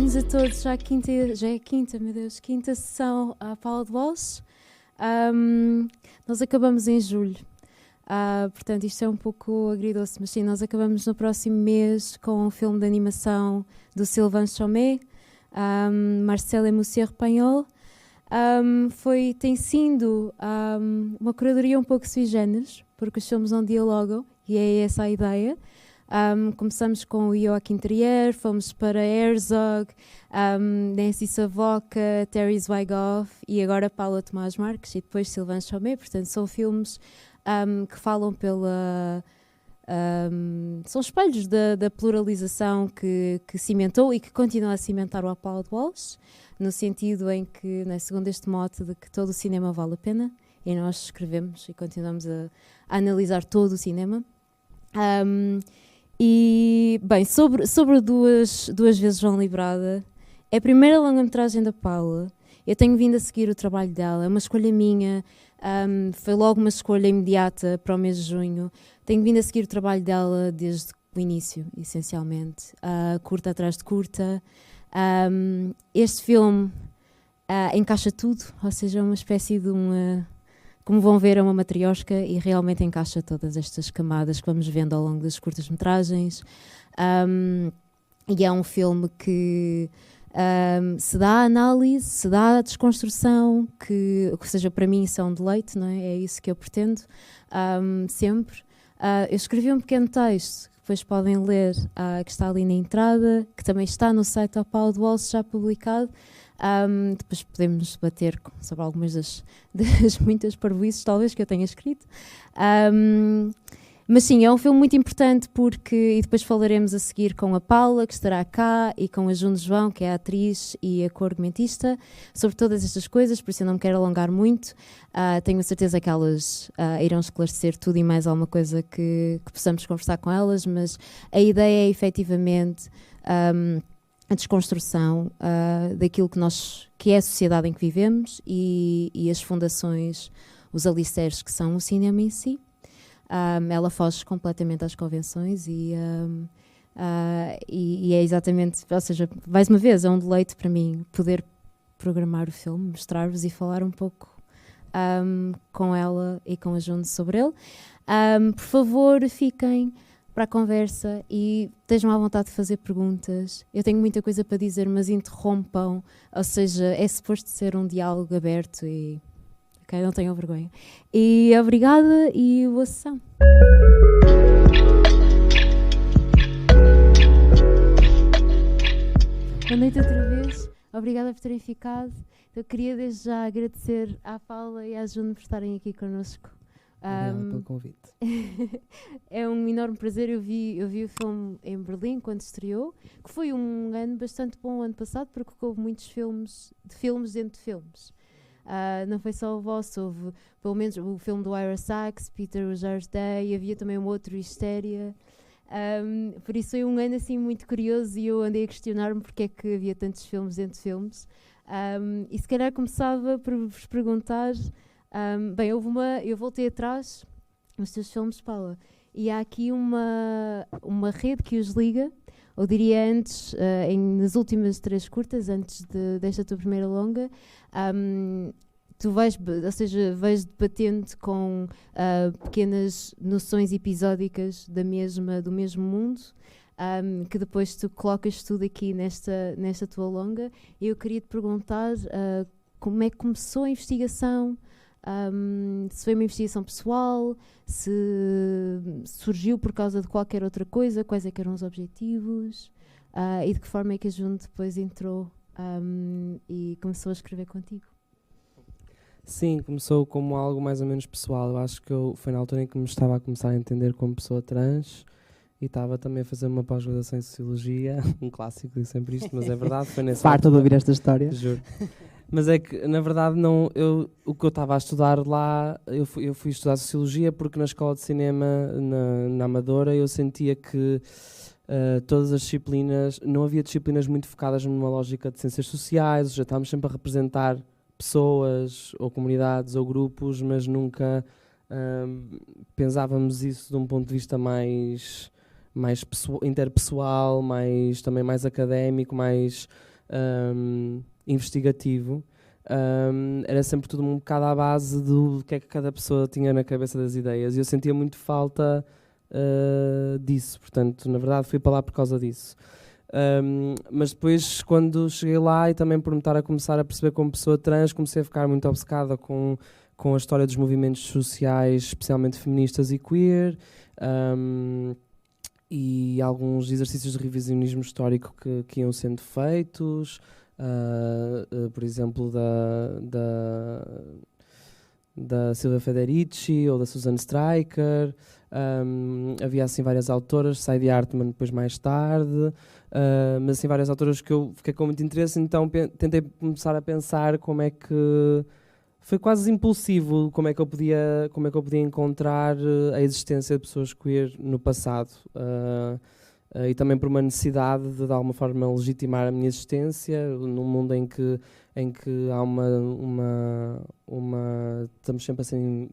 Bem-vindos a todos à quinta, já é a quinta, meu Deus, quinta sessão à Paula de Walsh. Nós acabamos em julho, portanto isto é um pouco agridoce, mas sim, nós acabamos no próximo mês com um filme de animação do Sylvain Chomet, Marcel et Monsieur Pagnol. Tem sido uma curadoria um pouco sui generis, porque os filmes não dialogam, e é essa a ideia. Começamos com o Joachim Trier, fomos para Herzog, Nancy Savoca, Terry Zwigoff e agora Paula Tomás Marques e depois Sylvain Chomet. Portanto, são filmes que falam são espelhos da pluralização que cimentou e que continua a cimentar o Paula de Walsh, no sentido em que, segundo este mote de que todo o cinema vale a pena, e nós escrevemos e continuamos a analisar todo o cinema. E, bem, sobre duas vezes João Librada, é a primeira longa-metragem da Paula. Eu tenho vindo a seguir o trabalho dela, é uma escolha minha, foi logo uma escolha imediata para o mês de junho. Tenho vindo a seguir o trabalho dela desde o início, essencialmente, curta atrás de curta. Este filme encaixa tudo, ou seja, é uma espécie de como vão ver, é uma matriosca e realmente encaixa todas estas camadas que vamos vendo ao longo das curtas-metragens. E é um filme que se dá a análise, se dá a desconstrução, ou seja, para mim isso é um deleite, não é? É isso que eu pretendo sempre. Eu escrevi um pequeno texto que depois podem ler, que está ali na entrada, que também está no site da Paula de Walsh, já publicado. Depois podemos debater sobre algumas das muitas parvoíces, talvez, que eu tenha escrito. Mas sim, é um filme muito importante e depois falaremos a seguir com a Paula, que estará cá, e com a Juno João, que é a atriz e a co-argumentista, sobre todas estas coisas, por isso eu não me quero alongar muito. Tenho a certeza que elas irão esclarecer tudo e mais alguma coisa que possamos conversar com elas, mas a ideia é efetivamente a desconstrução daquilo que é a sociedade em que vivemos e as fundações, os alicerces que são o cinema em si. Ela foge completamente às convenções e é exatamente, ou seja, mais uma vez, é um deleite para mim poder programar o filme, mostrar-vos e falar um pouco com ela e com a Juno sobre ele. Por favor, fiquem para a conversa e estejam à vontade de fazer perguntas. Eu tenho muita coisa para dizer, mas interrompam, ou seja, é suposto ser um diálogo aberto e não tenham vergonha. E obrigada e boa sessão. Boa noite outra vez, obrigada por terem ficado. Eu queria desde já agradecer à Paula e à Juno por estarem aqui connosco. Obrigado pelo convite. É um enorme prazer. Eu vi o filme em Berlim quando estreou, que foi um ano bastante bom ano passado, porque houve muitos filmes dentro de filmes. Não foi só o vosso, houve pelo menos o filme do Ira Sachs, Peter Rogers Day, havia também um outro, Hysteria. Por isso foi um ano assim muito curioso e eu andei a questionar-me porque é que havia tantos filmes dentro de filmes. E se calhar começava por vos perguntar. Bem, eu voltei atrás nos teus filmes, Paula, e há aqui uma rede que os liga, ou diria antes, nas últimas 3 curtas, antes desta tua primeira longa, tu vais debatendo com pequenas noções episódicas do mesmo mundo, que depois tu colocas tudo aqui nesta tua longa. E eu queria te perguntar como é que começou a investigação. Se foi uma investigação pessoal, se surgiu por causa de qualquer outra coisa, quais é que eram os objetivos, e de que forma é que a Juno depois entrou e começou a escrever contigo? Sim, começou como algo mais ou menos pessoal. Eu acho que foi na altura em que me estava a começar a entender como pessoa trans e estava também a fazer uma pós-graduação em Sociologia, um clássico, digo sempre isto, mas é verdade, foi nessa Farto de ouvir esta história. Juro. Mas é que, na verdade, o que eu estava a estudar lá, eu fui estudar Sociologia porque na escola de cinema, na Amadora, eu sentia que todas as disciplinas, não havia disciplinas muito focadas numa lógica de ciências sociais, já estávamos sempre a representar pessoas, ou comunidades, ou grupos, mas nunca pensávamos isso de um ponto de vista mais interpessoal, também mais académico, mais investigativo, era sempre tudo um bocado à base do que é que cada pessoa tinha na cabeça das ideias, e eu sentia muito falta disso, portanto, na verdade fui para lá por causa disso. Mas depois, quando cheguei lá, e também por me estar a começar a perceber como pessoa trans, comecei a ficar muito obcecada com a história dos movimentos sociais, especialmente feministas e queer, e alguns exercícios de revisionismo histórico que iam sendo feitos, por exemplo, da Silvia Federici ou da Susan Stryker. Havia assim várias autoras, Sadie Hartman depois mais tarde, mas assim várias autoras que eu fiquei com muito interesse, então tentei começar a pensar como é que foi quase impulsivo, como é que eu podia encontrar a existência de pessoas queer no passado, e também por uma necessidade de alguma forma legitimar a minha existência num mundo em que há uma estamos sempre assim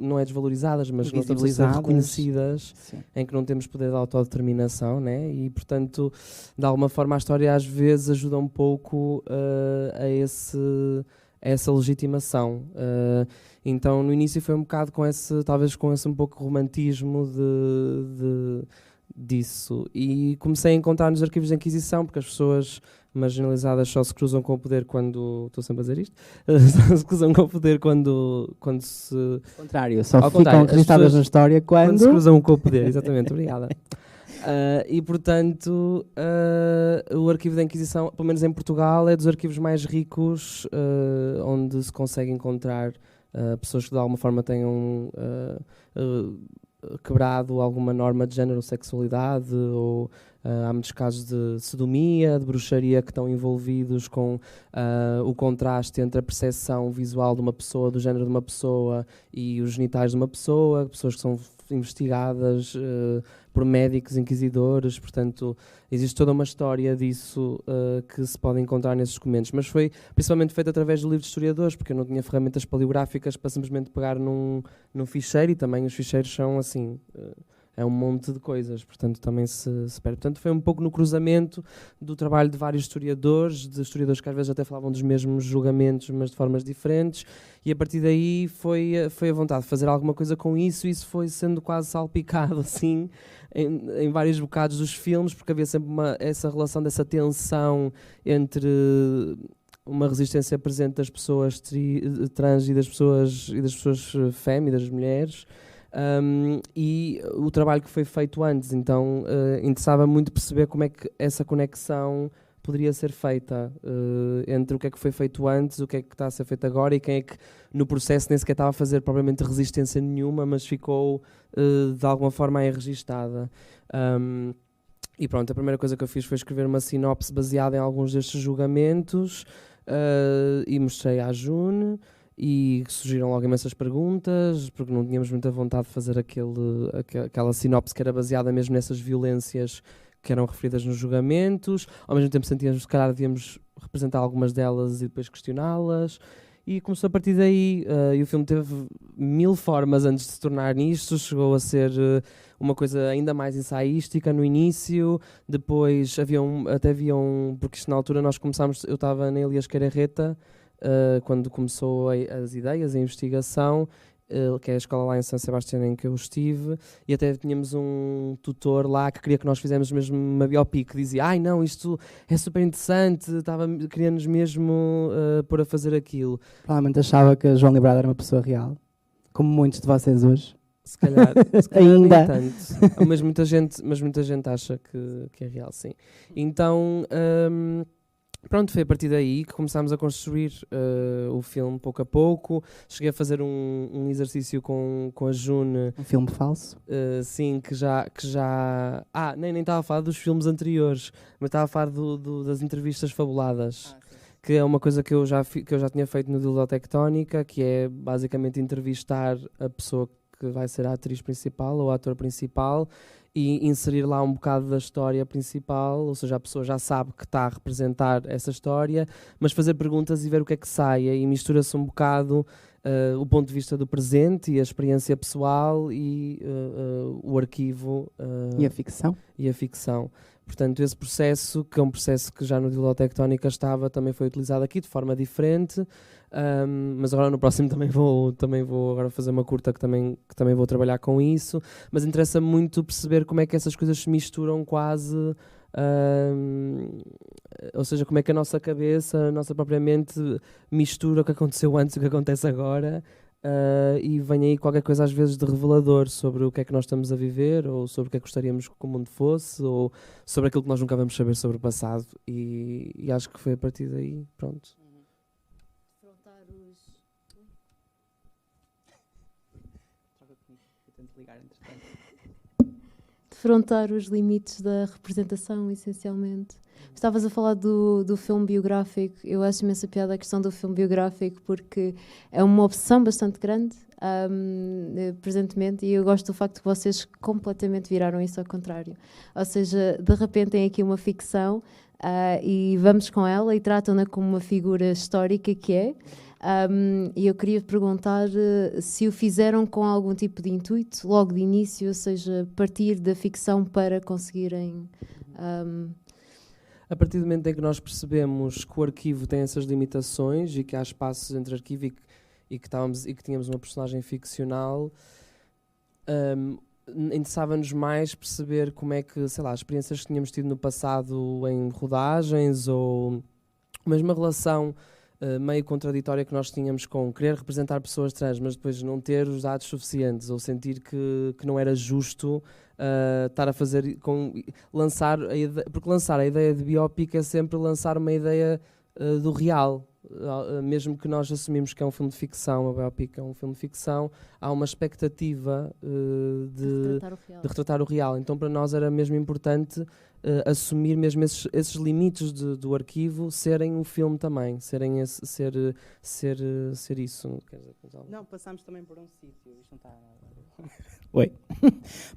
não é desvalorizadas, mas não estamos a ser reconhecidas. Sim. Em que não temos poder de autodeterminação, né? E portanto, de alguma forma a história às vezes ajuda um pouco a essa legitimação. Então no início foi um bocado talvez com esse um pouco romantismo disso, e comecei a encontrar nos arquivos da Inquisição, porque as pessoas marginalizadas só se cruzam com o poder quando... Estou sempre a dizer isto? Só se cruzam com o poder quando se... Ao contrário, só ficam registradas na história quando se cruzam com o poder, exatamente, obrigada. E portanto, o arquivo da Inquisição, pelo menos em Portugal, é dos arquivos mais ricos, onde se consegue encontrar pessoas que de alguma forma tenham quebrado alguma norma de género ou sexualidade, ou há muitos casos de sodomia, de bruxaria, que estão envolvidos com o contraste entre a percepção visual de uma pessoa, do género de uma pessoa, e os genitais de uma pessoa, pessoas que são investigadas por médicos, inquisidores. Portanto, existe toda uma história disso que se pode encontrar nesses documentos, mas foi principalmente feito através do livro de historiadores, porque eu não tinha ferramentas paleográficas para simplesmente pegar num ficheiro, e também os ficheiros são assim... é um monte de coisas, portanto também se perde. Portanto foi um pouco no cruzamento do trabalho de vários historiadores, que às vezes até falavam dos mesmos julgamentos, mas de formas diferentes, e a partir daí foi a vontade de fazer alguma coisa com isso, e isso foi sendo quase salpicado assim em vários bocados dos filmes, porque havia sempre essa relação dessa tensão entre uma resistência presente das pessoas trans e das pessoas femme, das mulheres, e o trabalho que foi feito antes. Então interessava muito perceber como é que essa conexão poderia ser feita entre o que é que foi feito antes, o que é que está a ser feito agora, e quem é que no processo nem sequer estava a fazer propriamente resistência nenhuma, mas ficou de alguma forma aí registada. E pronto, a primeira coisa que eu fiz foi escrever uma sinopse baseada em alguns destes julgamentos, e mostrei à June, e surgiram logo imensas perguntas, porque não tínhamos muita vontade de fazer aquela sinopse que era baseada mesmo nessas violências que eram referidas nos julgamentos. Ao mesmo tempo sentíamos que se calhar devíamos representar algumas delas e depois questioná-las, e começou a partir daí. E o filme teve 1000 formas antes de se tornar nisto. Chegou a ser uma coisa ainda mais ensaística no início, depois havia porque isto na altura nós começámos, eu estava na Elias Queirarreta, quando começou as ideias, a investigação, que é a escola lá em São Sebastião em que eu estive, e até tínhamos um tutor lá que queria que nós fizéssemos mesmo uma biopic, que dizia, ai não, isto é super interessante, queria-nos mesmo pôr a fazer aquilo. Provavelmente achava que João Librado era uma pessoa real, como muitos de vocês hoje. Se calhar ainda nem tanto. Mas muita gente acha que é real, sim. Então... pronto, foi a partir daí que começámos a construir o filme pouco a pouco. Cheguei a fazer um exercício com a June. Um filme falso? Sim, que já... nem estava a falar dos filmes anteriores, mas estava a falar das entrevistas fabuladas. Que é uma coisa que eu já tinha feito no Dilotectónica, que é basicamente entrevistar a pessoa que vai ser a atriz principal ou o ator principal, e inserir lá um bocado da história principal, ou seja, a pessoa já sabe que está a representar essa história, mas fazer perguntas e ver o que é que sai, e mistura-se um bocado o ponto de vista do presente e a experiência pessoal e o arquivo. E a ficção? E a ficção. Portanto, esse processo, que é um processo que já no Diló Tectónica estava, também foi utilizado aqui de forma diferente, mas agora no próximo também vou agora fazer uma curta que também vou trabalhar com isso, mas interessa muito perceber como é que essas coisas se misturam quase, ou seja, como é que a nossa cabeça, a nossa própria mente mistura o que aconteceu antes e o que acontece agora. E vem aí qualquer coisa às vezes de revelador sobre o que é que nós estamos a viver, ou sobre o que é que gostaríamos que o mundo fosse, ou sobre aquilo que nós nunca vamos saber sobre o passado, e acho que foi a partir daí, pronto. Defrontar os limites da representação, essencialmente. Estavas a falar do filme biográfico. Eu acho imensa piada a questão do filme biográfico, porque é uma obsessão bastante grande presentemente, e eu gosto do facto que vocês completamente viraram isso ao contrário. Ou seja, de repente tem aqui uma ficção e vamos com ela e tratam-na como uma figura histórica que é. E eu queria perguntar se o fizeram com algum tipo de intuito, logo de início, ou seja, partir da ficção para conseguirem... A partir do momento em que nós percebemos que o arquivo tem essas limitações e que há espaços entre arquivo e que tínhamos uma personagem ficcional, interessava-nos mais perceber como é que, sei lá, as experiências que tínhamos tido no passado em rodagens, ou mesmo a relação meio contraditória que nós tínhamos com querer representar pessoas trans, mas depois não ter os dados suficientes, ou sentir que não era justo estar a fazer, lançar a ideia, porque lançar a ideia de biópico é sempre lançar uma ideia do real. Mesmo que nós assumimos que é um filme de ficção, a biópico é um filme de ficção, há uma expectativa de retratar o real. Então para nós era mesmo importante assumir mesmo esses limites do arquivo serem um filme também, ser isso. Não, passámos também por um sítio. Isto não está... Oi.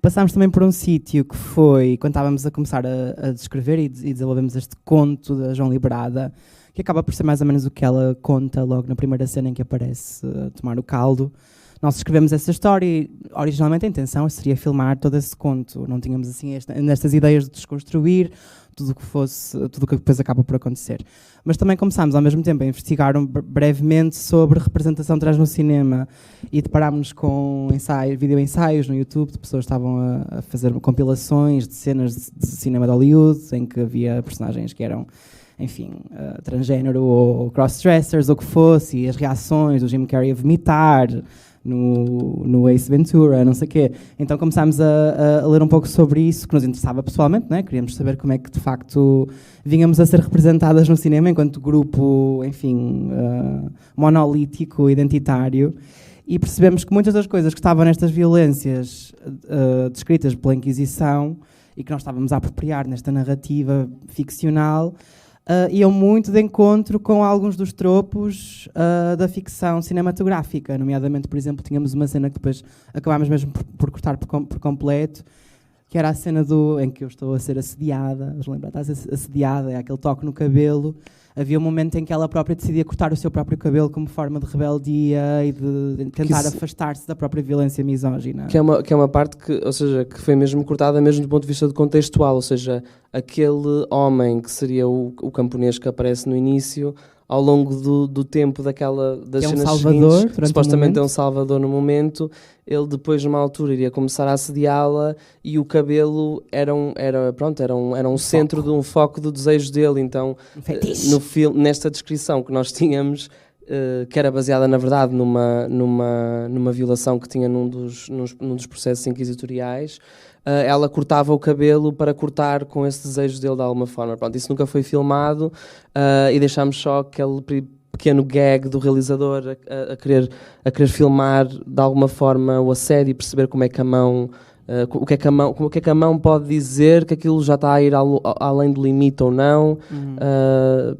Passámos também por um sítio que foi quando estávamos a começar a descrever e desenvolvemos este conto da João Liberada, que acaba por ser mais ou menos o que ela conta logo na primeira cena em que aparece a tomar o caldo. Nós escrevemos essa história e originalmente a intenção seria filmar todo esse conto. Não tínhamos assim nestas ideias de desconstruir tudo o que depois acaba por acontecer. Mas também começámos ao mesmo tempo a investigar brevemente sobre representação trans no cinema e deparámos com videoensaios no YouTube de pessoas que estavam a fazer compilações de cenas de cinema de Hollywood em que havia personagens que eram, enfim, transgénero ou crossdressers ou o que fosse, e as reações do Jim Carrey a vomitar no Ace Ventura, não sei o quê. Então começámos a ler um pouco sobre isso, que nos interessava pessoalmente, né? Queríamos saber como é que de facto vínhamos a ser representadas no cinema enquanto grupo, enfim, monolítico, identitário, e percebemos que muitas das coisas que estavam nestas violências descritas pela Inquisição e que nós estávamos a apropriar nesta narrativa ficcional iam muito de encontro com alguns dos tropos da ficção cinematográfica. Nomeadamente, por exemplo, tínhamos uma cena que depois acabámos mesmo por cortar por completo, que era a cena em que eu estou a ser assediada. Vamos lembrar, estás assediada, é aquele toque no cabelo. Havia um momento em que ela própria decidia cortar o seu próprio cabelo como forma de rebeldia e de tentar afastar-se da própria violência misógina. Que é uma parte ou seja, que foi mesmo cortada mesmo do ponto de vista de contextual, ou seja, aquele homem que seria o camponês que aparece no início, ao longo do tempo das cenas seguintes, supostamente é um salvador no momento, ele depois numa altura iria começar a assediá-la e o cabelo era um centro de um foco do desejo dele. Então no filme, nesta descrição que nós tínhamos, que era baseada na verdade numa violação que tinha num dos processos inquisitoriais, ela cortava o cabelo para cortar com esse desejo dele de alguma forma. Pronto, isso nunca foi filmado e deixámos só aquele pequeno gag do realizador a querer filmar de alguma forma o assédio e perceber como é que a mão o que é que a mão pode dizer, que aquilo já está a ir além do limite ou não.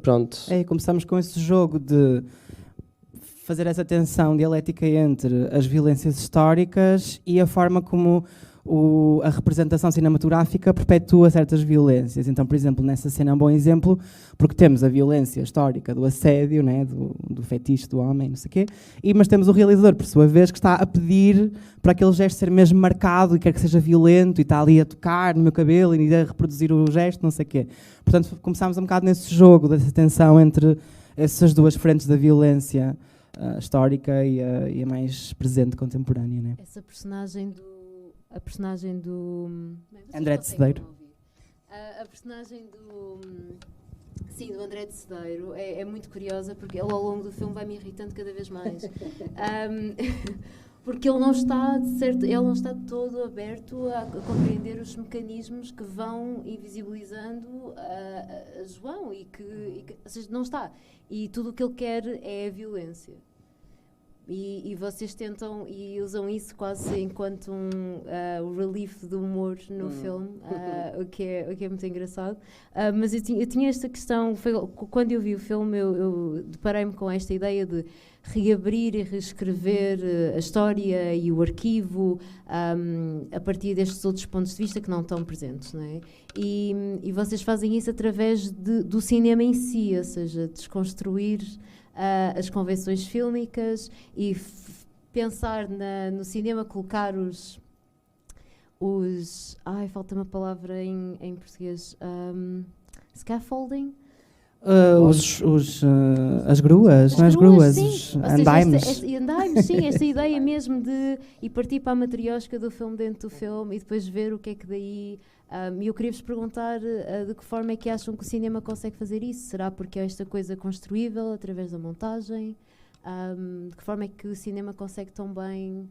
Pronto. Começamos com esse jogo de fazer essa tensão dialética entre as violências históricas e a forma como a representação cinematográfica perpetua certas violências. Então, por exemplo, nessa cena é um bom exemplo, porque temos a violência histórica do assédio, né, do fetiche do homem, não sei o quê, mas temos o realizador, por sua vez, que está a pedir para aquele gesto ser mesmo marcado e quer que seja violento e está ali a tocar no meu cabelo e a reproduzir o gesto, não sei o quê. Portanto, começámos um bocado nesse jogo, dessa tensão entre essas duas frentes da violência histórica e a mais presente contemporânea, né? Essa personagem do André de Cedeiro. A personagem do André de Cedeiro é muito curiosa, porque ele ao longo do filme vai me irritando cada vez mais. Porque ele não está todo aberto a compreender os mecanismos que vão invisibilizando a João e que ou seja, não está. E tudo o que ele quer é a violência. E vocês tentam e usam isso quase enquanto um relief do humor no filme, o que é muito engraçado. Mas eu tinha esta questão, quando eu vi o filme, eu deparei-me com esta ideia de reabrir e reescrever a história e o arquivo a partir destes outros pontos de vista que não estão presentes, não é? E vocês fazem isso através do cinema em si, ou seja, desconstruir as convenções fílmicas e pensar no cinema, colocar falta-me a palavra em português, scaffolding. As gruas, não é? As gruas, os andaimes. Andaimes, sim, esta ideia mesmo de ir partir para a matriosca do filme dentro do filme e depois ver o que é que daí. E eu queria-vos perguntar de que forma é que acham que o cinema consegue fazer isso? Será porque é esta coisa construível através da montagem? De que forma é que o cinema consegue tão bem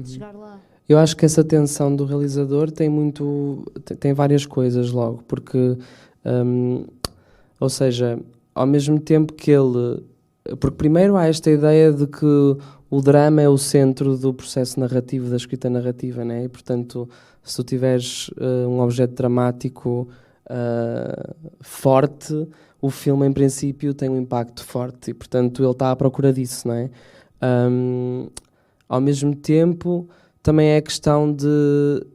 chegar lá? Eu acho que essa tensão do realizador tem várias coisas logo, porque ou seja, ao mesmo tempo que porque primeiro há esta ideia de que o drama é o centro do processo narrativo, da escrita narrativa, né? E portanto, se tu tiveres um objeto dramático forte, o filme em princípio tem um impacto forte e portanto ele está à procura disso, não é? Ao mesmo tempo também é a questão de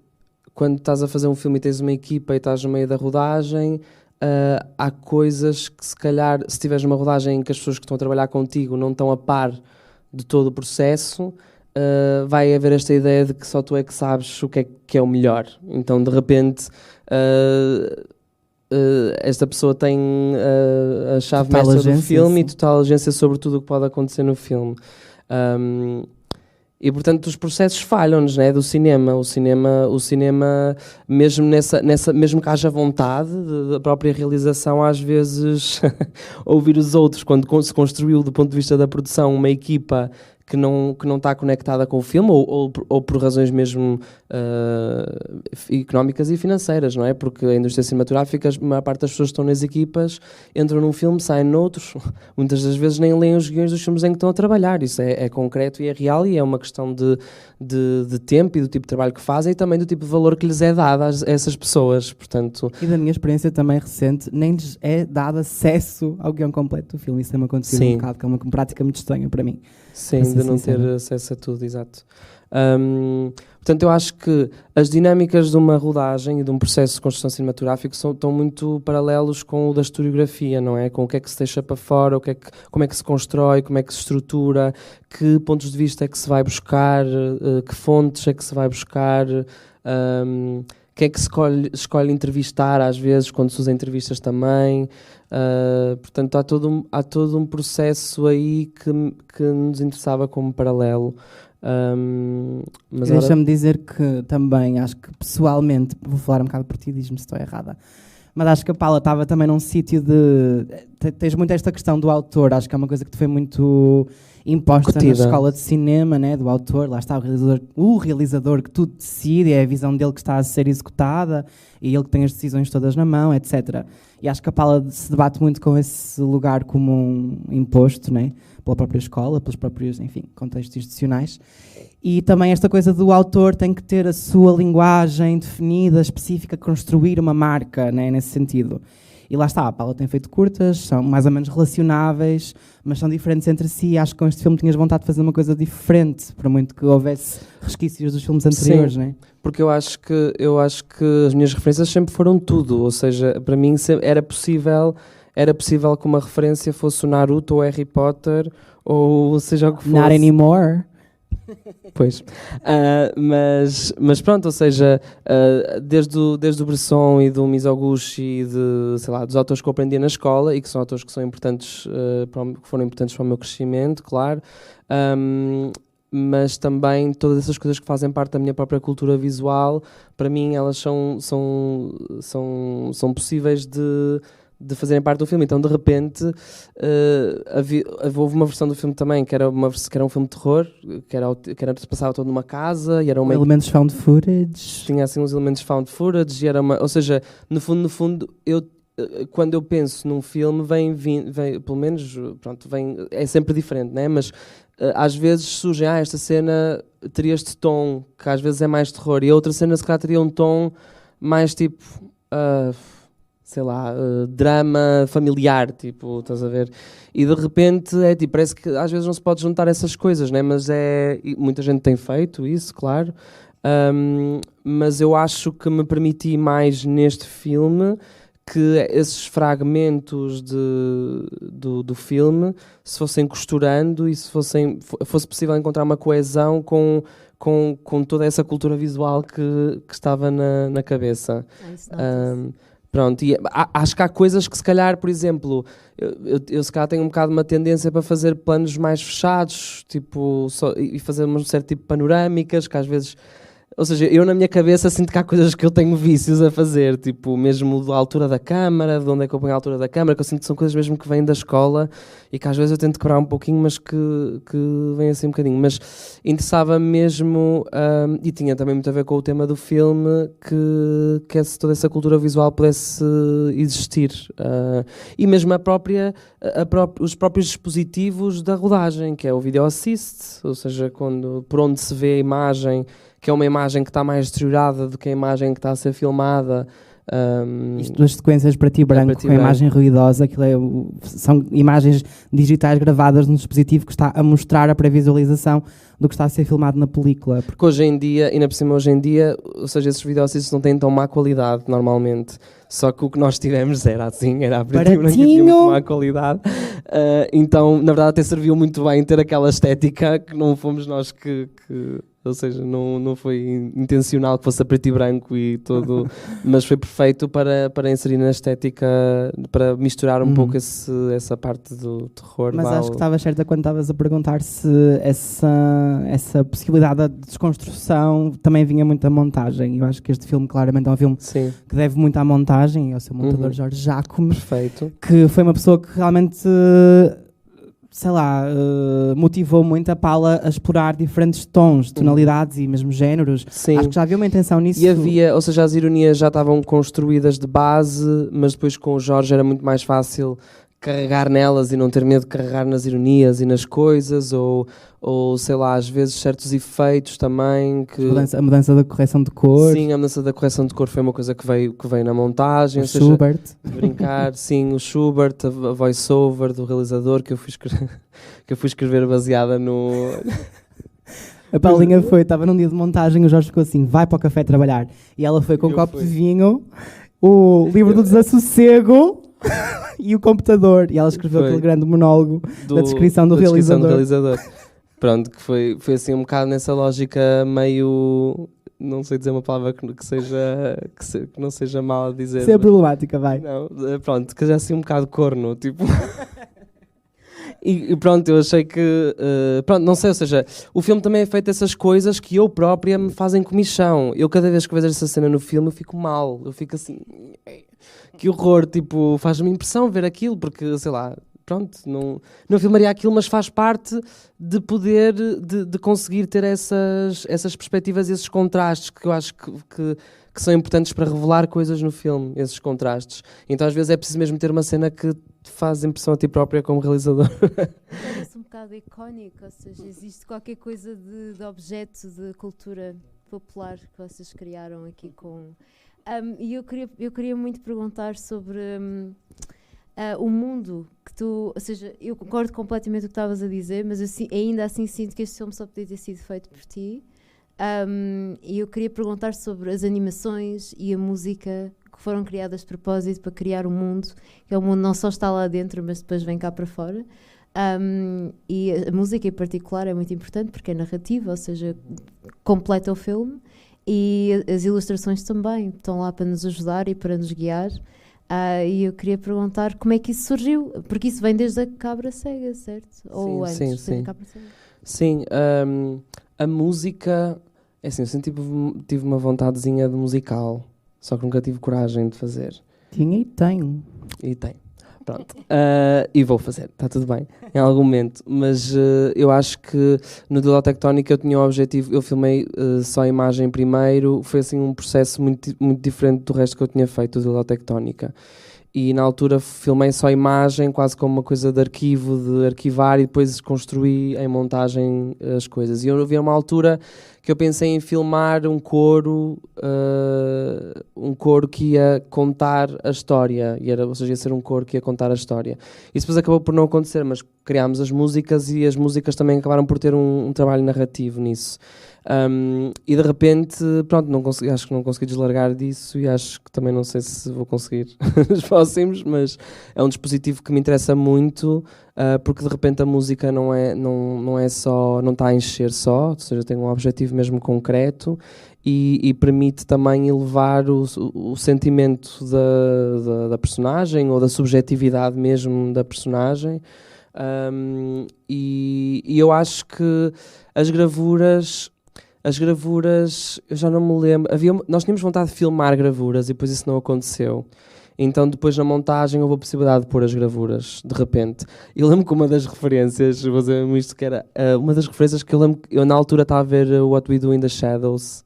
quando estás a fazer um filme e tens uma equipa e estás no meio da rodagem, há coisas que se calhar, se tiveres uma rodagem em que as pessoas que estão a trabalhar contigo não estão a par de todo o processo, vai haver esta ideia de que só tu é que sabes o que é o melhor. Então de repente esta pessoa tem a chave mestra do filme, sim, e total agência sobre tudo o que pode acontecer no filme. E portanto os processos falham-nos, né, do cinema. O cinema mesmo mesmo que haja vontade da própria realização, às vezes ouvir os outros, quando se construiu do ponto de vista da produção uma equipa que não está conectada com o filme ou por razões mesmo económicas e financeiras, não é? Porque a indústria cinematográfica, a maior parte das pessoas que estão nas equipas entram num filme, saem noutros, muitas das vezes nem leem os guiões dos filmes em que estão a trabalhar. Isso é concreto e é real e é uma questão de tempo e do tipo de trabalho que fazem e também do tipo de valor que lhes é dado a essas pessoas, portanto... E da minha experiência também recente, nem lhes é dado acesso ao guião completo do filme. Isso tem-me acontecido um bocado, que é uma prática muito estranha para mim. Sim, de não ter acesso a tudo, exato. Portanto, eu acho que as dinâmicas de uma rodagem e de um processo de construção cinematográfica estão muito paralelos com o da historiografia, não é? Com o que é que se deixa para fora, como é que se constrói, como é que se estrutura, que pontos de vista é que se vai buscar, que fontes é que se vai buscar, quem é que escolhe entrevistar, às vezes, quando se usa entrevistas também. Portanto, há todo um processo aí que nos interessava como paralelo. Mas deixa-me dizer que também acho que pessoalmente, vou falar um bocado por ti, diz-me se estou errada, mas acho que a Paula estava também num sítio de... Tens muito esta questão do autor, acho que é uma coisa que te foi muito imposta na escola de cinema, né, do autor. Lá está o realizador que tudo decide, é a visão dele que está a ser executada e ele que tem as decisões todas na mão, etc. E acho que a Paula se debate muito com esse lugar comum imposto, né, pela própria escola, pelos próprios, enfim, contextos institucionais. E também esta coisa do autor tem que ter a sua linguagem definida, específica, construir uma marca, né, nesse sentido. E lá está, a Paula tem feito curtas, são mais ou menos relacionáveis, mas são diferentes entre si, e acho que com este filme tinhas vontade de fazer uma coisa diferente, por muito que houvesse resquícios dos filmes anteriores, não é? Porque eu acho que as minhas referências sempre foram tudo, ou seja, para mim era possível que uma referência fosse o Naruto ou Harry Potter, ou seja o que fosse. Not anymore. Pois. Mas pronto, ou seja, desde o Bresson e do Mizoguchi e dos autores que eu aprendi na escola e que são autores que são importantes, que foram importantes para o meu crescimento, claro, mas também todas essas coisas que fazem parte da minha própria cultura visual, para mim elas são possíveis de fazerem parte do filme. Então de repente houve uma versão do filme também que era um filme de terror, que se passava todo numa casa e era elementos found footage, tinha assim uns elementos found footage e era ou seja, no fundo quando eu penso num filme vem pelo menos, pronto, é sempre diferente, né? Mas às vezes surge, esta cena teria este tom que às vezes é mais terror, e a outra cena se calhar teria um tom mais tipo sei lá, drama familiar, tipo, estás a ver? E de repente parece que às vezes não se pode juntar essas coisas, né? Mas muita gente tem feito isso, claro, mas eu acho que me permiti mais neste filme que esses fragmentos do filme se fossem costurando e se fosse possível encontrar uma coesão com toda essa cultura visual que estava na cabeça. Pronto, e acho que há coisas que se calhar, por exemplo, eu se calhar tenho um bocado uma tendência para fazer planos mais fechados, tipo, e fazer um certo tipo de panorâmicas, que às vezes... Ou seja, eu na minha cabeça sinto que há coisas que eu tenho vícios a fazer, tipo, mesmo da altura da câmara, de onde é que eu ponho a altura da câmara, que eu sinto que são coisas mesmo que vêm da escola e que às vezes eu tento quebrar um pouquinho, mas que vem assim um bocadinho. Mas interessava-me mesmo, e tinha também muito a ver com o tema do filme, que toda essa cultura visual pudesse existir. E mesmo os próprios dispositivos da rodagem, que é o video assist, ou seja, por onde se vê a imagem, que é uma imagem que está mais deteriorada do que a imagem que está a ser filmada. Isto das sequências preto e branco, com a imagem ruidosa, são imagens digitais gravadas num dispositivo que está a mostrar a pré-visualização do que está a ser filmado na película. Porque hoje em dia, ou seja, esses videoassistos não têm tão má qualidade normalmente. Só que o que nós tivemos era a preto e branco, tinha muito má qualidade. Então, na verdade, até serviu muito bem ter aquela estética que não fomos nós que ou seja, não foi intencional que fosse a preto e branco e todo, mas foi perfeito para inserir na estética, para misturar um pouco essa parte do terror. Mas acho que estavas certa quando estavas a perguntar se essa possibilidade de desconstrução também vinha muito da montagem. Eu acho que este filme claramente é um filme que deve muito à montagem e ao seu montador Jorge Jacome. Perfeito. Que foi uma pessoa que realmente... sei lá, motivou muito a Paula a explorar diferentes tons, tonalidades e mesmo géneros. Sim. Acho que já havia uma intenção nisso. E havia, ou seja, as ironias já estavam construídas de base, mas depois com o Jorge era muito mais fácil carregar nelas e não ter medo de carregar nas ironias e nas coisas, ou sei lá, às vezes certos efeitos também. A mudança da correção de cor. Sim, a mudança da correção de cor foi uma coisa que veio na montagem. O Schubert. Brincar, sim, o Schubert, a voice-over do realizador que eu fui escrever baseada no... A Paulinha estava num dia de montagem, o Jorge ficou assim, vai para o café trabalhar. E ela foi com um copo de vinho, o livro do desassossego... e o computador, e ela escreveu aquele grande monólogo da descrição do realizador. Pronto, que foi assim um bocado nessa lógica meio, não sei dizer uma palavra que não seja mal a dizer. Isso é problemática, vai. Não, pronto, que seja assim um bocado corno, tipo... E pronto, eu achei que... pronto, não sei, ou seja, o filme também é feito dessas coisas que eu própria me fazem comichão. Eu cada vez que vejo essa cena no filme eu fico mal, eu fico assim... Que horror, tipo, faz-me impressão ver aquilo, porque, sei lá, pronto, não filmaria aquilo, mas faz parte de poder, de conseguir ter essas perspectivas, esses contrastes, que eu acho que são importantes para revelar coisas no filme, esses contrastes. Então às vezes é preciso mesmo ter uma cena que te faz impressão a ti própria como realizador. Parece um bocado icónico, ou seja, existe qualquer coisa de objeto de cultura popular que vocês criaram aqui com E eu queria muito perguntar sobre o mundo que tu... Ou seja, eu concordo completamente com o que estavas a dizer, mas eu ainda assim sinto que este filme só podia ter sido feito por ti. E eu queria perguntar sobre as animações e a música que foram criadas de propósito para criar um mundo, que é um mundo não só está lá dentro, mas depois vem cá para fora. E a música em particular é muito importante porque é narrativa, ou seja, completa o filme. E as ilustrações também estão lá para nos ajudar e para nos guiar. E eu queria perguntar como é que isso surgiu, porque isso vem desde a Cabra Cega, certo? Ou antes sim. da Cabra Cega? Sim, a música, é assim, eu sempre tive uma vontadezinha de musical, só que nunca tive coragem de fazer. Tinha e tenho. E tem. Pronto. E vou fazer, está tudo bem, em algum momento. Mas eu acho que no Dila Tectónica eu tinha o objetivo, eu filmei só a imagem primeiro, foi assim um processo muito, muito diferente do resto que eu tinha feito, o Dila Tectónica. E na altura filmei só a imagem, quase como uma coisa de arquivo, de arquivar, e depois construí em montagem as coisas. E eu havia uma altura que eu pensei em filmar um coro que ia contar a história, ou seja, ia ser um coro que ia contar a história. Isso depois acabou por não acontecer, mas criámos as músicas e as músicas também acabaram por ter um trabalho narrativo nisso. E de repente, pronto, acho que não consegui deslargar disso e acho que também não sei se vou conseguir nos próximos, mas é um dispositivo que me interessa muito, porque de repente a música não é só, não está a encher só, ou seja, tem um objetivo mesmo concreto e permite também elevar o sentimento da personagem ou da subjetividade mesmo da personagem. E eu acho que as gravuras, eu já não me lembro. Nós tínhamos vontade de filmar gravuras e depois isso não aconteceu. Então depois na montagem houve a possibilidade de pôr as gravuras, de repente. Eu lembro que uma das referências, vou dizer isto, que era uma das referências que eu lembro que eu na altura estava a ver What We Do in the Shadows.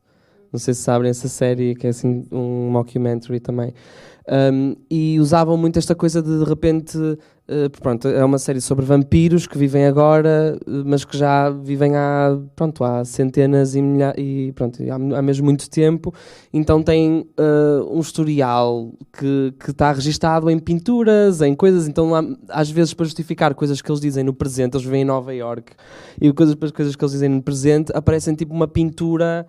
Não sei se sabem essa série, que é assim um mockumentary também. E usavam muito esta coisa de repente... pronto, é uma série sobre vampiros que vivem agora, mas que já vivem há centenas e milhares, há mesmo muito tempo. Então tem um historial que está registado em pinturas, em coisas. Então às vezes para justificar coisas que eles dizem no presente, eles vivem em Nova Iorque, e coisas que eles dizem no presente aparecem tipo uma pintura...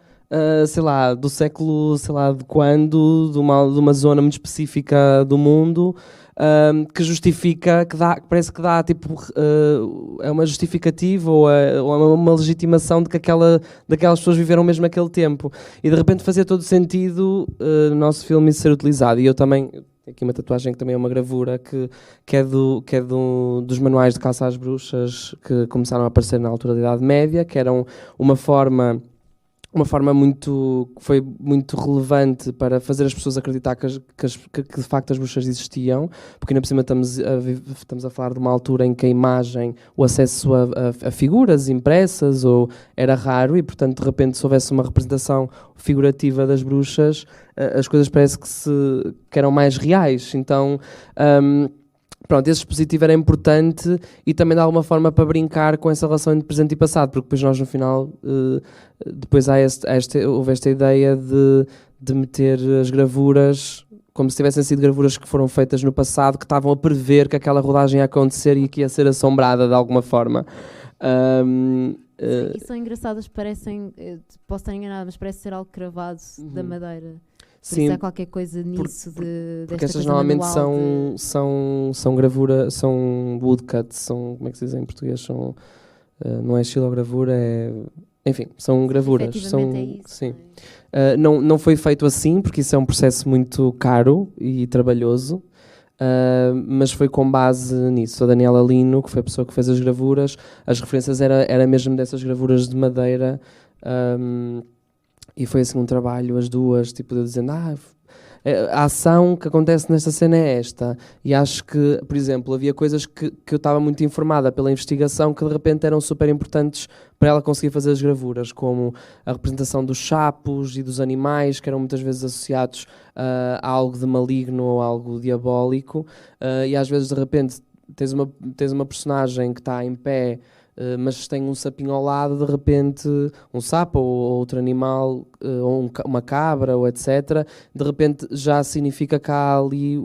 sei lá, do século, sei lá de quando, de uma zona muito específica do mundo, que justifica, que parece que dá tipo, é uma justificativa ou é uma legitimação de que daquelas pessoas viveram mesmo aquele tempo. E de repente fazia todo sentido no nosso filme isso ser utilizado. E eu também, aqui uma tatuagem que também é uma gravura que é dos manuais de caça às bruxas que começaram a aparecer na altura da Idade Média, que eram uma forma muito, que foi muito relevante para fazer as pessoas acreditar que de facto as bruxas existiam, porque ainda por cima estamos a falar de uma altura em que a imagem, o acesso a figuras impressas era raro e, portanto, de repente, se houvesse uma representação figurativa das bruxas, as coisas parece que eram mais reais. Então... pronto, esse dispositivo era importante e também de alguma forma para brincar com essa relação entre presente e passado, porque depois nós no final, depois houve esta ideia de meter as gravuras como se tivessem sido gravuras que foram feitas no passado, que estavam a prever que aquela rodagem ia acontecer e que ia ser assombrada de alguma forma. Sim, e são engraçadas, parecem, posso estar enganada, mas parece ser algo cravado da madeira. Sim, há qualquer coisa nisso porque estas normalmente são gravura, são woodcuts, são, como é que se diz em português? Não é xilogravura, enfim, são gravuras. São, é isso, sim. Não foi feito assim, porque isso é um processo muito caro e trabalhoso, mas foi com base nisso. A Daniela Lino, que foi a pessoa que fez as gravuras, as referências era mesmo dessas gravuras de madeira. E foi assim um trabalho, as duas, tipo, de dizendo, a ação que acontece nesta cena é esta. E acho que, por exemplo, havia coisas que eu estava muito informada pela investigação que de repente eram super importantes para ela conseguir fazer as gravuras, como a representação dos sapos e dos animais, que eram muitas vezes associados a algo de maligno ou algo diabólico. E às vezes, de repente, tens uma personagem que está em pé, mas tem um sapinho ao lado, de repente, um sapo ou outro animal ou uma cabra, ou etc., de repente já significa que há ali,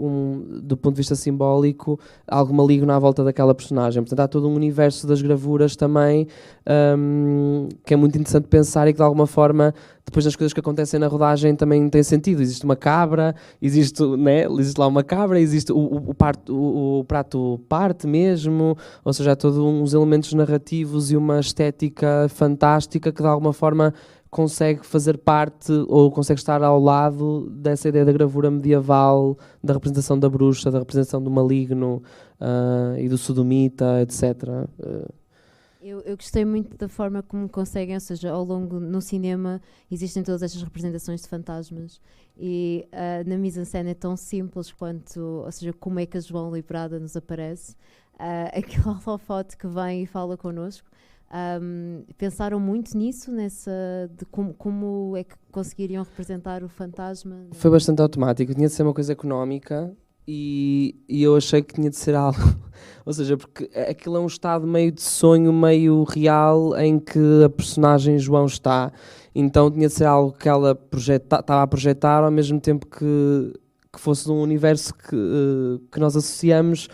do ponto de vista simbólico, algo maligno à volta daquela personagem. Portanto, há todo um universo das gravuras também, que é muito interessante pensar e que de alguma forma, depois das coisas que acontecem na rodagem, também tem sentido. Existe uma cabra, existe lá uma cabra, existe o prato parte mesmo, ou seja, há todos uns elementos narrativos e uma estética fantástica que de alguma forma consegue fazer parte ou consegue estar ao lado dessa ideia da gravura medieval, da representação da bruxa, da representação do maligno e do sodomita, etc. Eu gostei muito da forma como conseguem, ou seja, ao longo no cinema existem todas estas representações de fantasmas e na mise-en-scène é tão simples quanto, ou seja, como é que a João Librada nos aparece, aquele holofote que vem e fala connosco. Pensaram muito nisso, de como é que conseguiriam representar o fantasma? Foi bastante automático, tinha de ser uma coisa económica e eu achei que tinha de ser algo, ou seja, porque aquilo é um estado meio de sonho, meio real, em que a personagem João está, então tinha de ser algo que ela estava a projetar ao mesmo tempo que fosse um universo que nós associamos.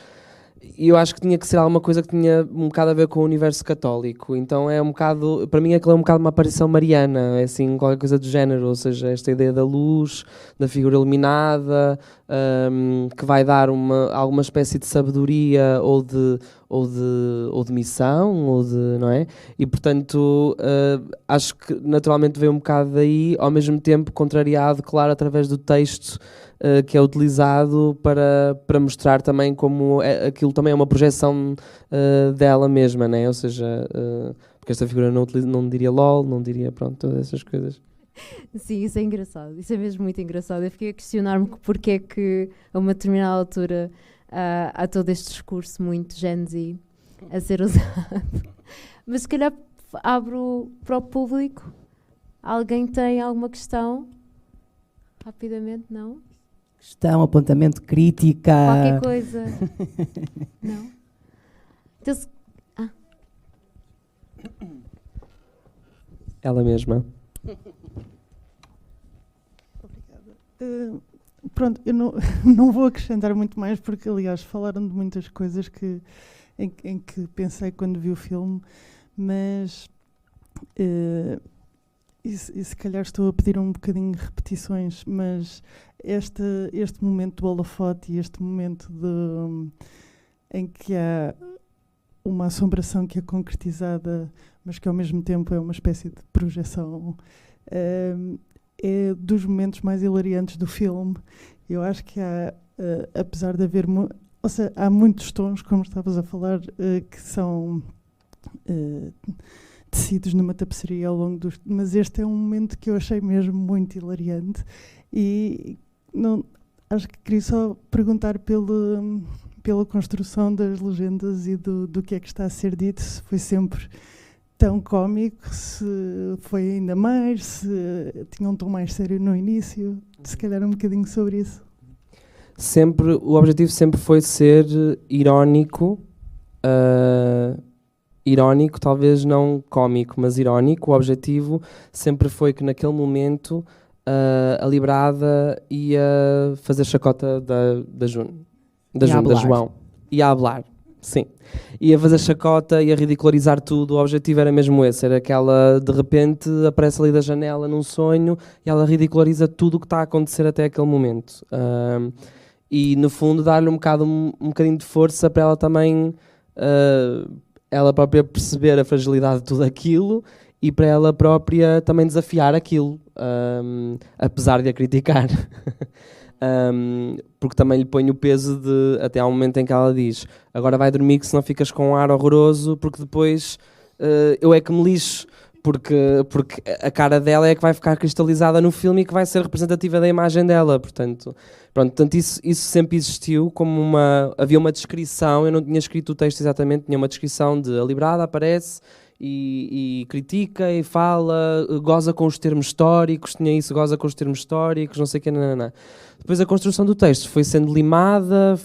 E eu acho que tinha que ser alguma coisa que tinha um bocado a ver com o universo católico. Então é um bocado, para mim aquilo é um bocado uma aparição mariana, é assim, qualquer coisa do género, ou seja, esta ideia da luz, da figura iluminada, que vai dar alguma espécie de sabedoria ou de missão, não é? E portanto, acho que naturalmente veio um bocado daí, ao mesmo tempo contrariado, claro, através do texto que é utilizado para mostrar também como aquilo também é uma projeção dela mesma, né? Ou seja, porque esta figura não diria LOL, não diria, pronto, todas essas coisas. Sim, isso é engraçado, isso é mesmo muito engraçado. Eu fiquei a questionar-me porque é que a uma determinada altura há todo este discurso muito Gen Z a ser usado. Mas se calhar abro para o público. Alguém tem alguma questão? Rapidamente, não? Questão, apontamento, crítica. Qualquer coisa. Não? Então, Ela mesma. Obrigada. Pronto, eu não vou acrescentar muito mais, porque, aliás, falaram de muitas coisas em que pensei quando vi o filme, mas e se calhar estou a pedir um bocadinho de repetições, mas este momento do holofote e este momento em que há uma assombração que é concretizada, mas que ao mesmo tempo é uma espécie de projeção, é dos momentos mais hilariantes do filme. Eu acho que há, apesar de haver... Ou seja, há muitos tons, como estavas a falar, que são tecidos numa tapeçaria ao longo dos... Mas este é um momento que eu achei mesmo muito hilariante e acho que queria só perguntar pela construção das legendas e do que é que está a ser dito, se foi sempre tão cómico, se foi ainda mais, se tinha um tom mais sério no início, se calhar um bocadinho sobre isso. O objetivo sempre foi ser irónico, talvez não cómico, mas irónico. O objetivo sempre foi que naquele momento a Librada ia fazer chacota da João. Ia hablar, sim. Ia fazer chacota, ia ridicularizar tudo. O objetivo era mesmo esse, era que ela de repente aparece ali da janela num sonho e ela ridiculariza tudo o que está a acontecer até aquele momento. E no fundo dar-lhe um bocadinho de força para ela também, ela própria perceber a fragilidade de tudo aquilo e para ela própria também desafiar aquilo, apesar de a criticar. Porque também lhe põe o peso de, até ao momento em que ela diz, agora vai dormir que senão ficas com um ar horroroso, porque depois eu é que me lixo, porque a cara dela é que vai ficar cristalizada no filme e que vai ser representativa da imagem dela. Portanto isso sempre existiu havia uma descrição. Eu não tinha escrito o texto exatamente, tinha uma descrição de a Librada aparece e critica e fala, goza com os termos históricos, tinha isso, goza com os termos históricos, não sei o que, não. Depois a construção do texto foi sendo limada,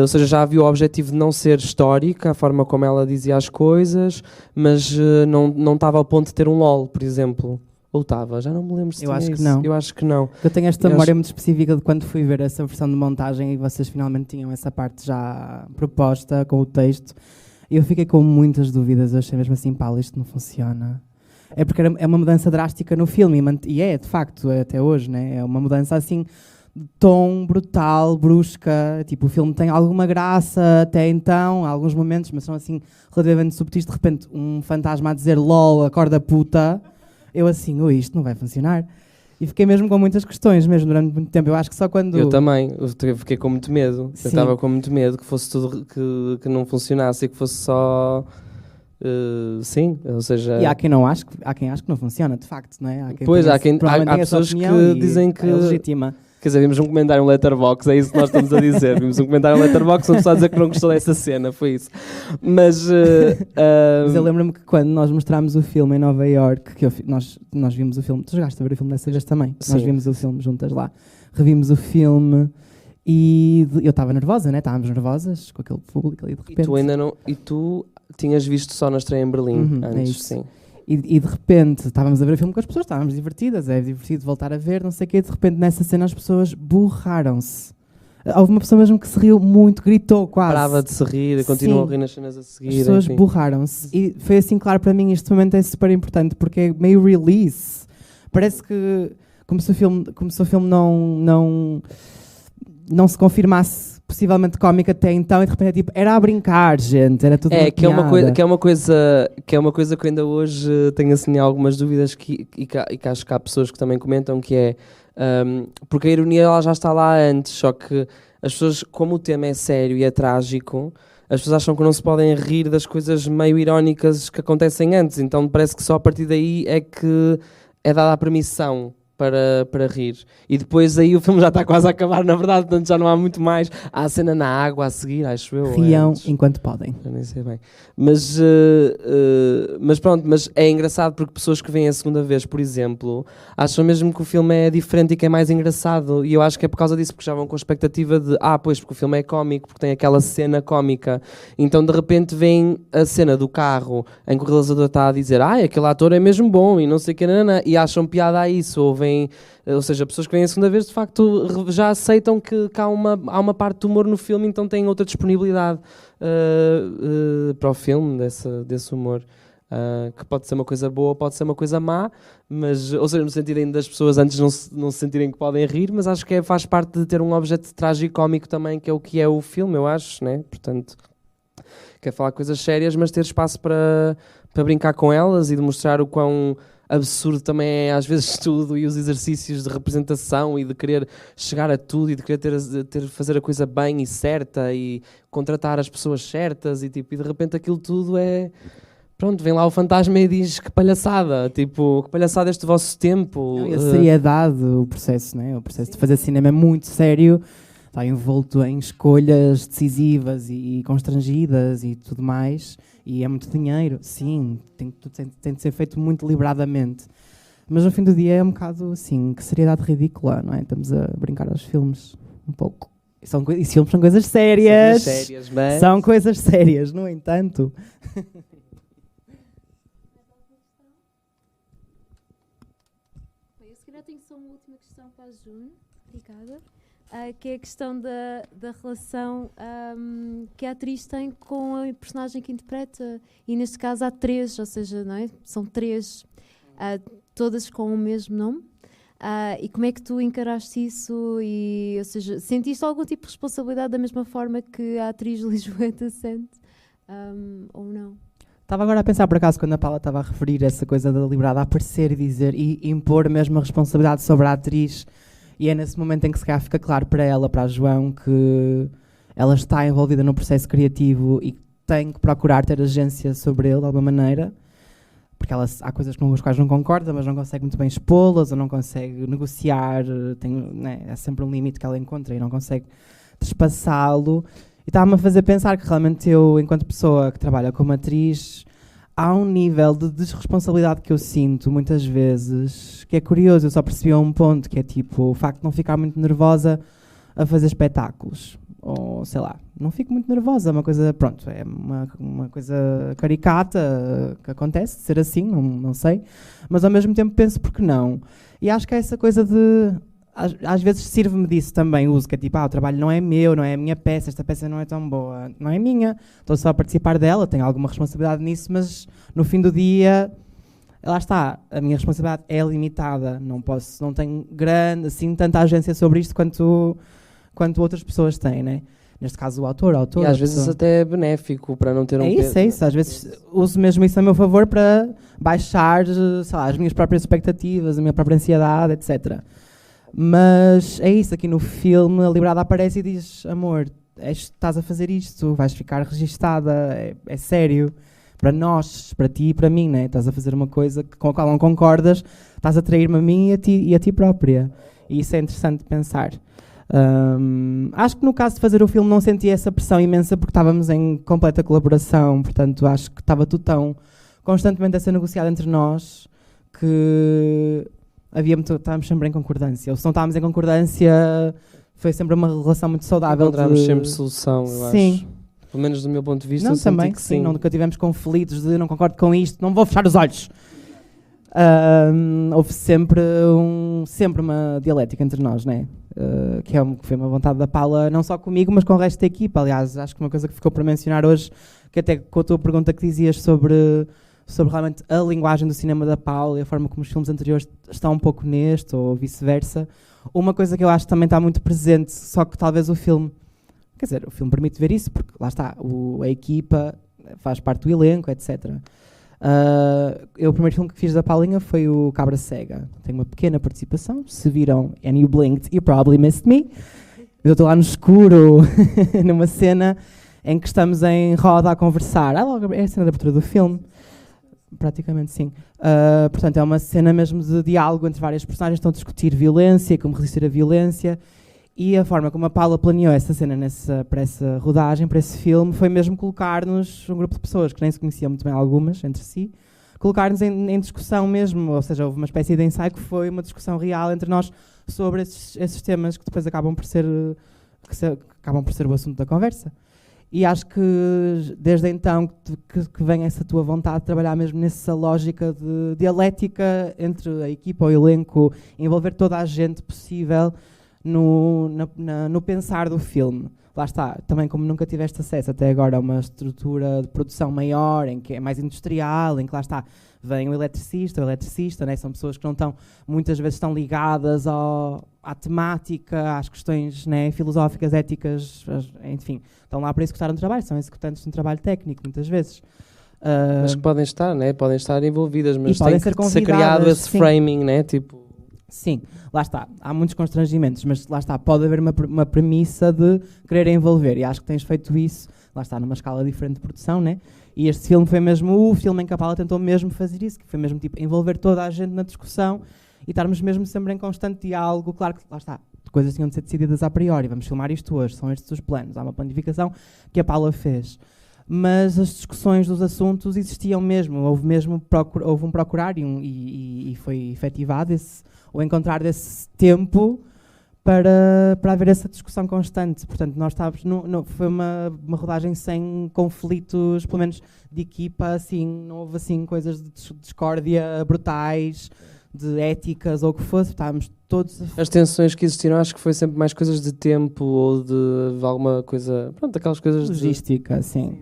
ou seja, já havia o objetivo de não ser histórica, a forma como ela dizia as coisas, mas não estava ao ponto de ter um LOL, por exemplo. Ou estava? Já não me lembro se Eu tinha acho que isso. não. Eu acho que não. Eu tenho esta memória muito específica de quando fui ver essa versão de montagem e vocês finalmente tinham essa parte já proposta com o texto. E eu fiquei com muitas dúvidas. Eu achei mesmo assim, pá, isto não funciona. É porque é uma mudança drástica no filme e é, de facto, até hoje, né? É uma mudança assim de tom brutal, brusca. Tipo, o filme tem alguma graça até então, há alguns momentos, mas são assim relativamente subtis. De repente, um fantasma a dizer LOL, acorda puta. Eu assim, isto não vai funcionar. E fiquei mesmo com muitas questões, mesmo durante muito tempo. Eu acho que só quando... Eu também, eu fiquei com muito medo. Sim. Eu estava com muito medo que fosse tudo, que não funcionasse e que fosse só... sim, ou seja... E há quem ache que não funciona, de facto, não é? Há pessoas que dizem que... É legítima. Quer dizer, vimos um comentário no Letterboxd, é isso que nós estamos a dizer. Vimos um comentário no Letterboxd, uma pessoa a dizer que não gostou dessa cena, foi isso. Mas eu lembro-me que quando nós mostrámos o filme em Nova Iorque, que nós vimos o filme, tu chegaste a ver o filme dessa vez também? Sim. Nós vimos o filme juntas lá. Revimos o filme e eu estava nervosa, né? Estávamos nervosas com aquele público ali de repente. E tu tinhas visto só na estreia em Berlim antes, sim. E de repente estávamos a ver o filme com as pessoas, estávamos divertidas, é divertido voltar a ver, não sei o quê, de repente nessa cena as pessoas borraram-se. Houve uma pessoa mesmo que se riu muito, gritou quase. Parava de se rir, continuou a rir nas cenas a seguir. As pessoas borraram-se. E foi assim, claro, para mim este momento é super importante porque é meio release. Parece que como se o filme não se confirmasse possivelmente cómico até então e de repente é tipo, era a brincar, gente, era tudo que é uma coisa que ainda hoje tenho assim algumas dúvidas que acho que há pessoas que também comentam que é porque a ironia ela já está lá antes, só que as pessoas, como o tema é sério e é trágico, as pessoas acham que não se podem rir das coisas meio irónicas que acontecem antes, então parece que só a partir daí é que é dada a permissão para rir. E depois aí o filme já está quase a acabar, na verdade, portanto já não há muito mais. Há a cena na água a seguir, acho eu. Riam enquanto podem. Eu nem sei bem. Mas pronto, mas é engraçado porque pessoas que vêm a segunda vez, por exemplo, acham mesmo que o filme é diferente e que é mais engraçado. E eu acho que é por causa disso, porque já vão com a expectativa de pois, porque o filme é cómico, porque tem aquela cena cómica. Então de repente vem a cena do carro em que o realizador está a dizer aquele ator é mesmo bom e não sei o que, e acham piada a isso, ou seja, pessoas que vêm a segunda vez de facto já aceitam que há uma parte de humor no filme, então têm outra disponibilidade para o filme desse humor, que pode ser uma coisa boa, pode ser uma coisa má, mas, ou seja, no sentido ainda das pessoas antes não se sentirem que podem rir, mas acho que faz parte de ter um objeto tragicómico também, que é o que é o filme, eu acho, né? Portanto, quer falar coisas sérias, mas ter espaço para brincar com elas e demonstrar o quão absurdo também é às vezes tudo e os exercícios de representação e de querer chegar a tudo e de querer fazer a coisa bem e certa e contratar as pessoas certas e de repente aquilo tudo é... Pronto, vem lá o fantasma e diz que palhaçada, que palhaçada este vosso tempo. A seriedade, o processo, né? O processo de fazer cinema é muito sério, está envolto em escolhas decisivas e constrangidas e tudo mais. E é muito dinheiro, sim, tem de ser feito muito deliberadamente. Mas no fim do dia é um bocado assim, que seriedade ridícula, não é? Estamos a brincar aos filmes um pouco. E filmes são coisas sérias. São coisas sérias, no entanto. Eu se calhar tenho só uma última questão para a June, Ricardo. Que é a questão da relação que a atriz tem com a personagem que interpreta. E neste caso há 3, ou seja, não é? São 3, todas com o mesmo nome. E como é que tu encaraste isso? Ou seja, sentiste algum tipo de responsabilidade da mesma forma que a atriz Lisboeta sente? Ou não? Estava agora a pensar, por acaso, quando a Paula estava a referir essa coisa da liberdade a aparecer e dizer e impor mesmo a responsabilidade sobre a atriz. E é nesse momento em que se calhar fica claro para ela, para a João, que ela está envolvida no processo criativo e tem que procurar ter agência sobre ele de alguma maneira, porque há coisas com as quais não concorda, mas não consegue muito bem expô-las ou não consegue negociar, é sempre um limite que ela encontra e não consegue despassá-lo. E estava-me a fazer pensar que realmente eu, enquanto pessoa que trabalha como atriz, há um nível de desresponsabilidade que eu sinto muitas vezes, que é curioso. Eu só percebi a um ponto, que é tipo o facto de não ficar muito nervosa a fazer espetáculos. Ou sei lá, não fico muito nervosa, uma coisa, pronto, é uma coisa caricata que acontece, de ser assim, não sei, mas ao mesmo tempo penso porque não. E acho que é essa coisa de, às vezes sirve-me disso também, uso, que é tipo, o trabalho não é meu, não é a minha peça, esta peça não é tão boa, não é minha, estou só a participar dela, tenho alguma responsabilidade nisso, mas no fim do dia, lá está, a minha responsabilidade é limitada, não tenho assim, tanta agência sobre isto quanto outras pessoas têm, né? Neste caso o autor, e às vezes até é benéfico para não ter um peso. É isso, às vezes uso mesmo isso a meu favor para baixar, sei lá, as minhas próprias expectativas, a minha própria ansiedade, etc. Mas é isso, aqui no filme a liberdade aparece e diz, amor, estás a fazer isto, vais ficar registada, é sério, para nós, para ti e para mim, né? Estás a fazer uma coisa com a qual não concordas, estás a trair-me a mim e a ti própria. E isso é interessante pensar. Acho que no caso de fazer o filme não senti essa pressão imensa porque estávamos em completa colaboração, portanto acho que estava tudo tão constantemente a ser negociado entre nós que estávamos sempre em concordância, ou se não estávamos em concordância foi sempre uma relação muito saudável. Encontramos sempre solução, eu sim. acho. Pelo menos do meu ponto de vista, não, eu senti também, que sim. Nunca tivemos conflitos de não concordo com isto, não vou fechar os olhos. Houve sempre uma dialética entre nós, né? Que foi uma vontade da Paula, não só comigo, mas com o resto da equipa. Aliás, acho que uma coisa que ficou para mencionar hoje, que até com a tua pergunta que dizias sobre realmente a linguagem do cinema da Paula e a forma como os filmes anteriores estão um pouco neste, ou vice-versa, uma coisa que eu acho que também está muito presente, só que talvez o filme permite ver isso, porque lá está, a equipa faz parte do elenco, etc. O primeiro filme que fiz da Paulinha foi o Cabra Cega. Tenho uma pequena participação. Se viram and you blinked, you probably missed me. Eu estou lá no escuro, numa cena em que estamos em roda a conversar. É a cena da abertura do filme. Praticamente sim. Portanto, é uma cena mesmo de diálogo entre várias personagens. Estão a discutir violência, como resistir à violência. E a forma como a Paula planeou essa cena para essa rodagem, para esse filme, foi mesmo colocar-nos um grupo de pessoas que nem se conheciam muito bem, algumas, entre si, colocar-nos em discussão mesmo, ou seja, houve uma espécie de ensaio que foi uma discussão real entre nós sobre esses temas que depois acabam por ser o assunto da conversa. E acho que desde então que vem essa tua vontade de trabalhar mesmo nessa lógica de dialética entre a equipa, o elenco, envolver toda a gente possível no pensar do filme. Lá está, também como nunca tiveste acesso até agora a uma estrutura de produção maior, em que é mais industrial, em que lá está, vem o eletricista, né? São pessoas que não estão, muitas vezes estão ligadas à temática, às questões, né, filosóficas, éticas, enfim, estão lá para executar um trabalho, são executantes de um trabalho técnico, muitas vezes. Mas que podem estar, né? Podem estar envolvidas, mas tem que ser criado esse framing, né? Tipo... Sim, lá está, há muitos constrangimentos, mas lá está, pode haver uma premissa de querer envolver, e acho que tens feito isso, lá está, numa escala diferente de produção, né? E este filme foi mesmo o filme em que a Paula tentou mesmo fazer isso, que foi mesmo tipo envolver toda a gente na discussão e estarmos mesmo sempre em constante diálogo. Claro que lá está, coisas tinham de ser decididas a priori, vamos filmar isto hoje, são estes os planos, há uma planificação que a Paula fez. Mas as discussões dos assuntos existiam mesmo, houve um procurar e foi efetivado o encontrar desse tempo para haver essa discussão constante. Portanto, nós estávamos, foi uma rodagem sem conflitos, pelo menos de equipa, assim, não houve assim coisas de discórdia brutais, de éticas ou o que fosse, estávamos todos... As tensões que existiram, acho que foi sempre mais coisas de tempo ou de alguma coisa, pronto, aquelas coisas logística, sim.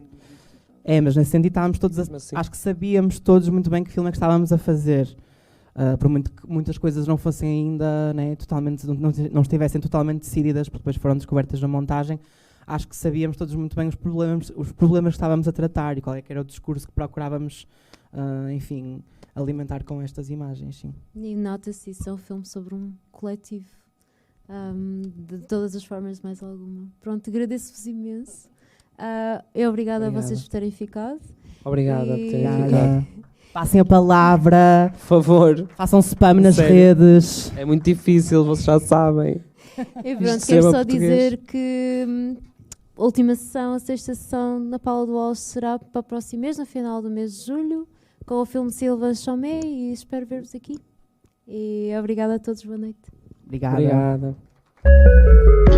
Mas nesse sentido estávamos todos acho que sabíamos todos muito bem que filme é que estávamos a fazer. Por muito que muitas coisas não fossem ainda, né, totalmente, não estivessem totalmente decididas, porque depois foram descobertas na montagem, acho que sabíamos todos muito bem os problemas que estávamos a tratar e qual é que era o discurso que procurávamos, enfim, alimentar com estas imagens. Sim. E nota-se isso, é um filme sobre um coletivo, de todas as formas, mais alguma. Pronto, agradeço-vos imenso. Obrigada a vocês por terem ficado. Obrigada por terem ficado. Passem a palavra. Por favor. Façam spam nas redes. É muito difícil, vocês já sabem. E pronto, quero só dizer que última sessão, a sexta sessão na Paula do Walsh será para o próximo mês, no final do mês de julho, com o filme Silva Chomé, e espero ver-vos aqui. E obrigada a todos, boa noite. Obrigada. Obrigada.